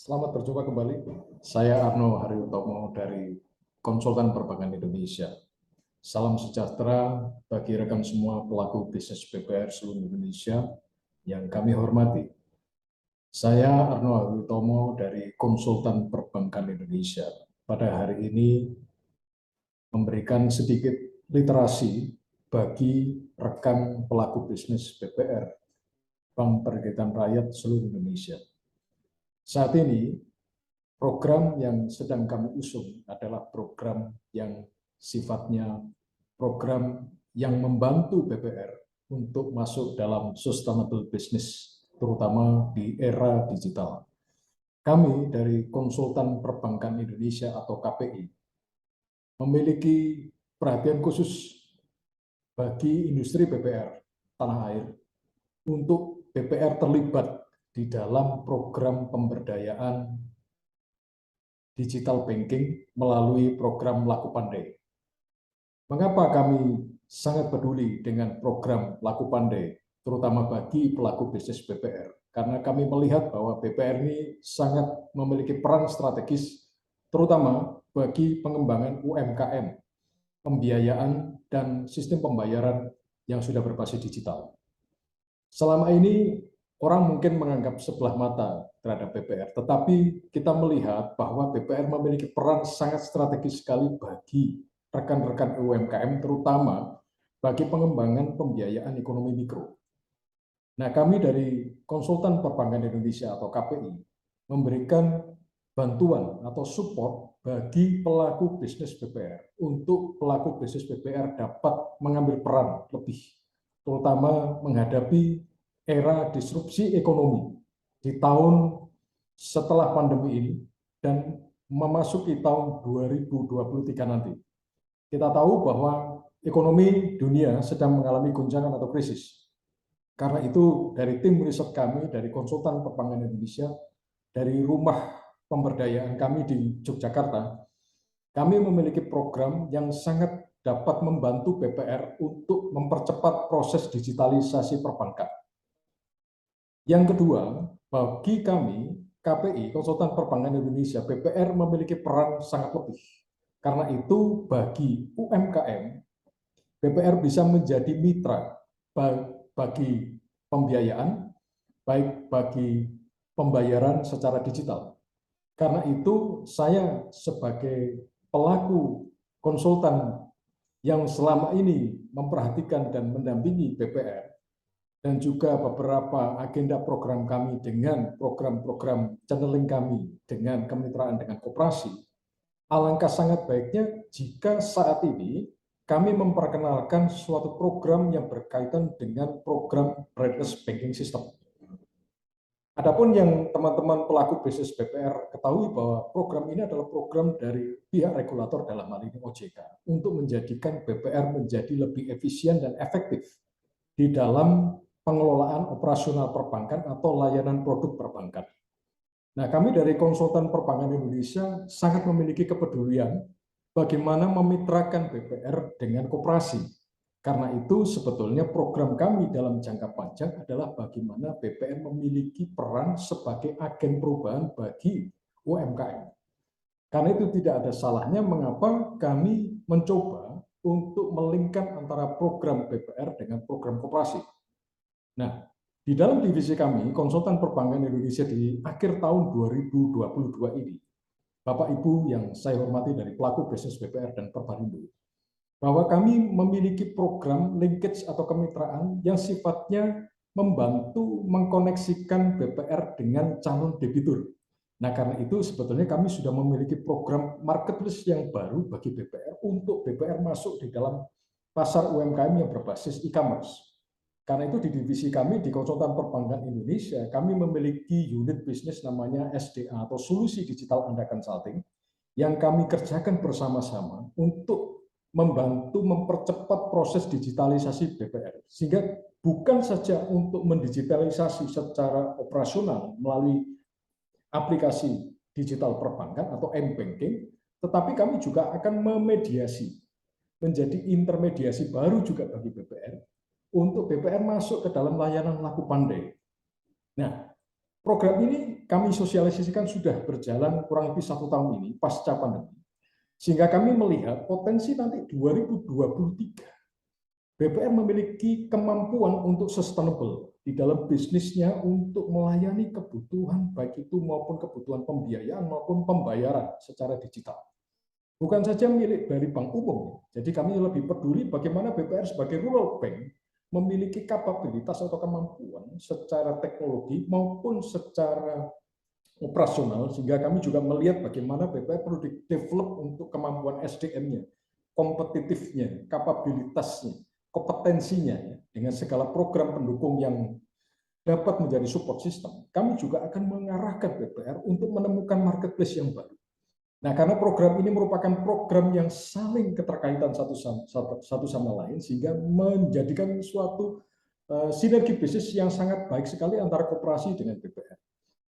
Selamat berjumpa kembali. Saya Arno Haryutomo dari Konsultan Perbankan Indonesia. Salam sejahtera bagi rekan semua pelaku bisnis BPR seluruh Indonesia yang kami hormati. Saya Arno Haryutomo dari Konsultan Perbankan Indonesia. Pada hari ini memberikan sedikit literasi bagi rekan pelaku bisnis BPR, Bank Perkreditan Rakyat seluruh Indonesia. Saat ini program yang sedang kami usung adalah program yang sifatnya program yang membantu BPR untuk masuk dalam sustainable business, terutama di era digital. Kami dari Konsultan Perbankan Indonesia atau KPI memiliki perhatian khusus bagi industri BPR tanah air untuk BPR terlibat di dalam program pemberdayaan digital banking melalui program Laku Pandai. Mengapa kami sangat peduli dengan program Laku Pandai, terutama bagi pelaku bisnis BPR? Karena kami melihat bahwa BPR ini sangat memiliki peran strategis, terutama bagi pengembangan UMKM, pembiayaan, dan sistem pembayaran yang sudah berbasis digital. Selama ini orang mungkin menganggap sebelah mata terhadap BPR, tetapi kita melihat bahwa BPR memiliki peran sangat strategis sekali bagi rekan-rekan UMKM, terutama bagi pengembangan pembiayaan ekonomi mikro. Nah, kami dari Konsultan Perbankan Indonesia atau KPI memberikan bantuan atau support bagi pelaku bisnis BPR untuk pelaku bisnis BPR dapat mengambil peran lebih, terutama menghadapi era disrupsi ekonomi di tahun setelah pandemi ini dan memasuki tahun 2023 nanti. Kita tahu bahwa ekonomi dunia sedang mengalami goncangan atau krisis. Karena itu dari tim riset kami, dari Konsultan Perbankan Indonesia, dari rumah pemberdayaan kami di Yogyakarta, kami memiliki program yang sangat dapat membantu BPR untuk mempercepat proses digitalisasi perbankan. Yang kedua, bagi kami, KPI, Konsultan Perbankan Indonesia, BPR memiliki peran sangat lebih. Karena itu, bagi UMKM, BPR bisa menjadi mitra bagi pembiayaan, baik bagi pembayaran secara digital. Karena itu, saya sebagai pelaku konsultan yang selama ini memperhatikan dan mendampingi BPR, dan juga beberapa agenda program kami dengan program-program channeling kami dengan kemitraan dengan koperasi, alangkah sangat baiknya jika saat ini kami memperkenalkan suatu program yang berkaitan dengan program brainless banking system. Adapun yang teman-teman pelaku bisnis BPR ketahui bahwa program ini adalah program dari pihak regulator dalam hal ini OJK untuk menjadikan BPR menjadi lebih efisien dan efektif di dalam pengelolaan operasional perbankan atau layanan produk perbankan. Nah, kami dari Konsultan Perbankan Indonesia sangat memiliki kepedulian bagaimana memitrakan BPR dengan koperasi. Karena itu sebetulnya program kami dalam jangka panjang adalah bagaimana BPR memiliki peran sebagai agen perubahan bagi UMKM. Karena itu tidak ada salahnya mengapa kami mencoba untuk melingkan antara program BPR dengan program koperasi. Nah, di dalam divisi kami, Konsultan Perbankan Indonesia di akhir tahun 2022 ini, Bapak Ibu yang saya hormati dari pelaku bisnis BPR dan Perparindo, bahwa kami memiliki program linkage atau kemitraan yang sifatnya membantu mengkoneksikan BPR dengan calon debitur. Nah, karena itu sebetulnya kami sudah memiliki program marketplace yang baru bagi BPR untuk BPR masuk di dalam pasar UMKM yang berbasis e-commerce. Karena itu di divisi kami di Konsultan Perbankan Indonesia, kami memiliki unit bisnis namanya SDA atau Solusi Digital Anda Consulting yang kami kerjakan bersama-sama untuk membantu mempercepat proses digitalisasi BPR. Sehingga bukan saja untuk mendigitalisasi secara operasional melalui aplikasi digital perbankan atau m-banking, tetapi kami juga akan memediasi, menjadi intermediasi baru juga bagi BPR, untuk BPR masuk ke dalam layanan Laku Pandai. Nah, Program ini kami sosialisasikan sudah berjalan kurang lebih 1 tahun ini pasca pandemi, sehingga kami melihat potensi nanti 2023 BPR memiliki kemampuan untuk sustainable di dalam bisnisnya untuk melayani kebutuhan baik itu maupun kebutuhan pembiayaan maupun pembayaran secara digital. Bukan saja milik dari bank umum, jadi kami lebih peduli bagaimana BPR sebagai rural bank memiliki kapabilitas atau kemampuan secara teknologi maupun secara operasional, sehingga kami juga melihat bagaimana BPR perlu di-develop untuk kemampuan SDM-nya, kompetitifnya, kapabilitasnya, kompetensinya, dengan segala program pendukung yang dapat menjadi support system. Kami juga akan mengarahkan BPR untuk menemukan marketplace yang baru. Nah, karena program ini merupakan program yang saling keterkaitan satu sama lain, sehingga menjadikan suatu sinergi bisnis yang sangat baik sekali antara koperasi dengan BPR.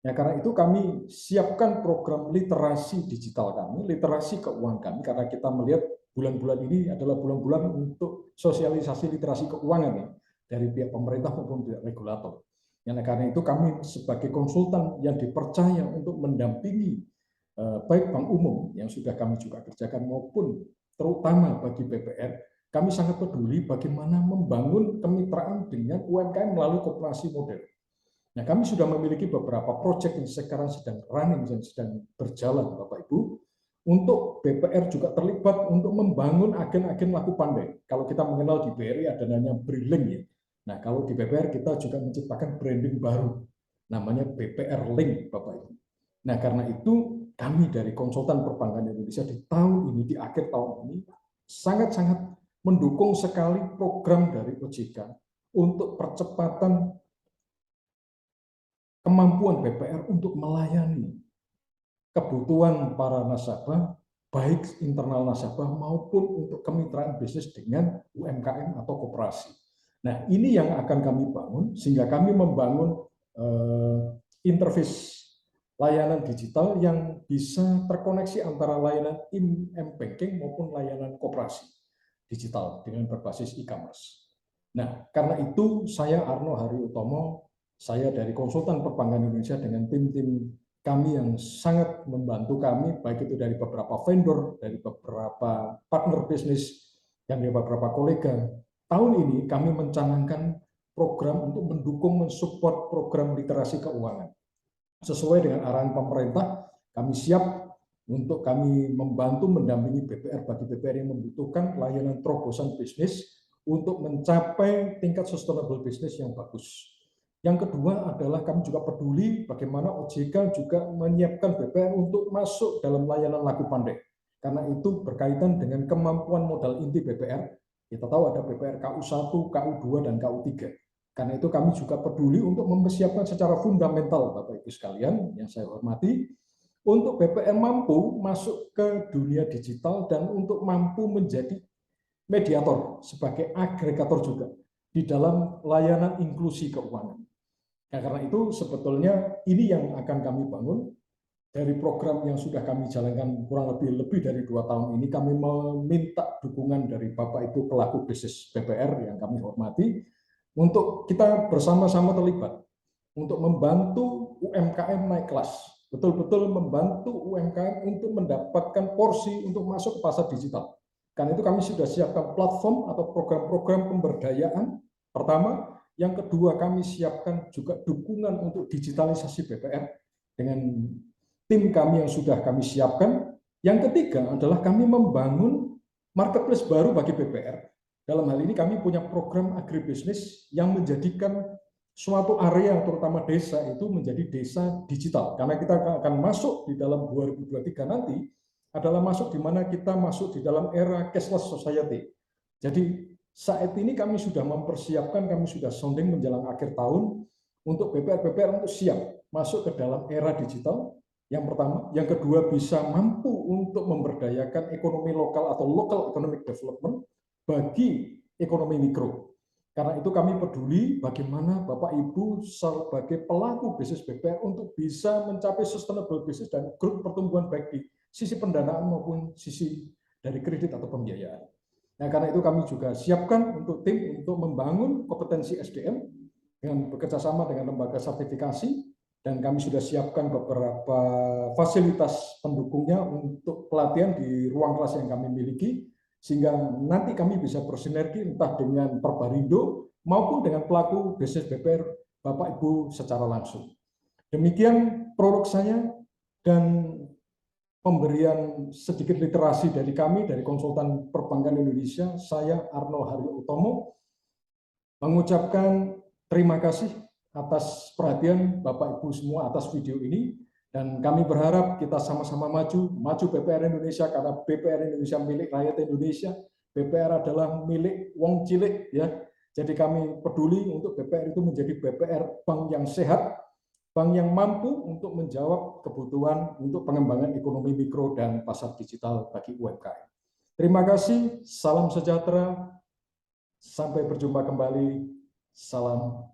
Nah, karena itu kami siapkan program literasi digital kami, literasi keuangan kami, karena kita melihat bulan-bulan ini adalah bulan-bulan untuk sosialisasi literasi keuangan ya, dari pihak pemerintah maupun pihak regulator. Nah, karena itu kami sebagai konsultan yang dipercaya untuk mendampingi baik bank umum yang sudah kami juga kerjakan maupun terutama bagi BPR, kami sangat peduli bagaimana membangun kemitraan dengan UMKM melalui koperasi modern. Nah, kami sudah memiliki beberapa proyek yang sekarang sedang running dan sedang berjalan, Bapak Ibu. Untuk BPR juga terlibat untuk membangun agen-agen laku pandai. Kalau kita mengenal di BRI ada namanya Brilink ya. Nah, kalau di BPR kita juga menciptakan branding baru, namanya BPR Link, Bapak Ibu. Nah, karena itu kami dari konsultan perbankan Indonesia di tahun ini, di akhir tahun ini, sangat-sangat mendukung sekali program dari OJK untuk percepatan kemampuan BPR untuk melayani kebutuhan para nasabah, baik internal nasabah maupun untuk kemitraan bisnis dengan UMKM atau koperasi. Nah, ini yang akan kami bangun, sehingga kami membangun interface layanan digital yang bisa terkoneksi antara layanan m-banking maupun layanan koperasi digital dengan berbasis e-commerce. Nah, karena itu saya Arno Hari Utomo, saya dari konsultan perbankan Indonesia dengan tim-tim kami yang sangat membantu kami, baik itu dari beberapa vendor, dari beberapa partner bisnis, dan dari beberapa kolega. Tahun ini kami mencanangkan program untuk mendukung, mensupport program literasi keuangan. Sesuai dengan arahan pemerintah, kami siap untuk kami membantu mendampingi BPR bagi BPR yang membutuhkan layanan terobosan bisnis untuk mencapai tingkat sustainable bisnis yang bagus. Yang kedua adalah kami juga peduli bagaimana OJK juga menyiapkan BPR untuk masuk dalam layanan laku pandai. Karena itu berkaitan dengan kemampuan modal inti BPR. Kita tahu ada BPR KU1, KU2, dan KU3. Karena itu kami juga peduli untuk mempersiapkan secara fundamental, Bapak Ibu sekalian yang saya hormati, untuk BPR mampu masuk ke dunia digital dan untuk mampu menjadi mediator sebagai agregator juga di dalam layanan inklusi keuangan. Nah, karena itu sebetulnya ini yang akan kami bangun dari program yang sudah kami jalankan kurang lebih dari 2 tahun ini. Kami meminta dukungan dari Bapak Ibu pelaku bisnis BPR yang kami hormati untuk kita bersama-sama terlibat untuk membantu UMKM naik kelas, betul-betul membantu UMKM untuk mendapatkan porsi untuk masuk ke pasar digital. Karena itu kami sudah siapkan platform atau program-program pemberdayaan pertama. Yang kedua, kami siapkan juga dukungan untuk digitalisasi BPR dengan tim kami yang sudah kami siapkan. Yang ketiga adalah kami membangun marketplace baru bagi BPR. Dalam hal ini kami punya program agribisnis yang menjadikan suatu area terutama desa itu menjadi desa digital. Karena kita akan masuk di dalam 2023 nanti adalah masuk di mana kita masuk di dalam era cashless society. Jadi saat ini kami sudah mempersiapkan, kami sudah sounding menjelang akhir tahun untuk BPR untuk siap masuk ke dalam era digital. Yang pertama, yang kedua bisa mampu untuk memberdayakan ekonomi lokal atau local economic development bagi ekonomi mikro. Karena itu kami peduli bagaimana Bapak Ibu sebagai pelaku bisnis BPR untuk bisa mencapai sustainable business dan growth pertumbuhan baik di sisi pendanaan maupun sisi dari kredit atau pembiayaan. Nah, karena itu kami juga siapkan untuk tim untuk membangun kompetensi SDM dengan bekerjasama dengan lembaga sertifikasi dan kami sudah siapkan beberapa fasilitas pendukungnya untuk pelatihan di ruang kelas yang kami miliki, sehingga nanti kami bisa bersinergi entah dengan Perbarindo maupun dengan pelaku bisnis BPR Bapak Ibu secara langsung. Demikian prolog saya, dan pemberian sedikit literasi dari kami, dari Konsultan Perbankan Indonesia, saya Arnold Haryo Utomo, mengucapkan terima kasih atas perhatian Bapak Ibu semua atas video ini, dan kami berharap kita sama-sama maju BPR Indonesia, karena BPR Indonesia milik rakyat Indonesia, BPR adalah milik wong cilik ya. Jadi kami peduli untuk BPR itu menjadi BPR bank yang sehat, bank yang mampu untuk menjawab kebutuhan untuk pengembangan ekonomi mikro dan pasar digital bagi UMKM. Terima kasih, salam sejahtera, sampai berjumpa kembali, salam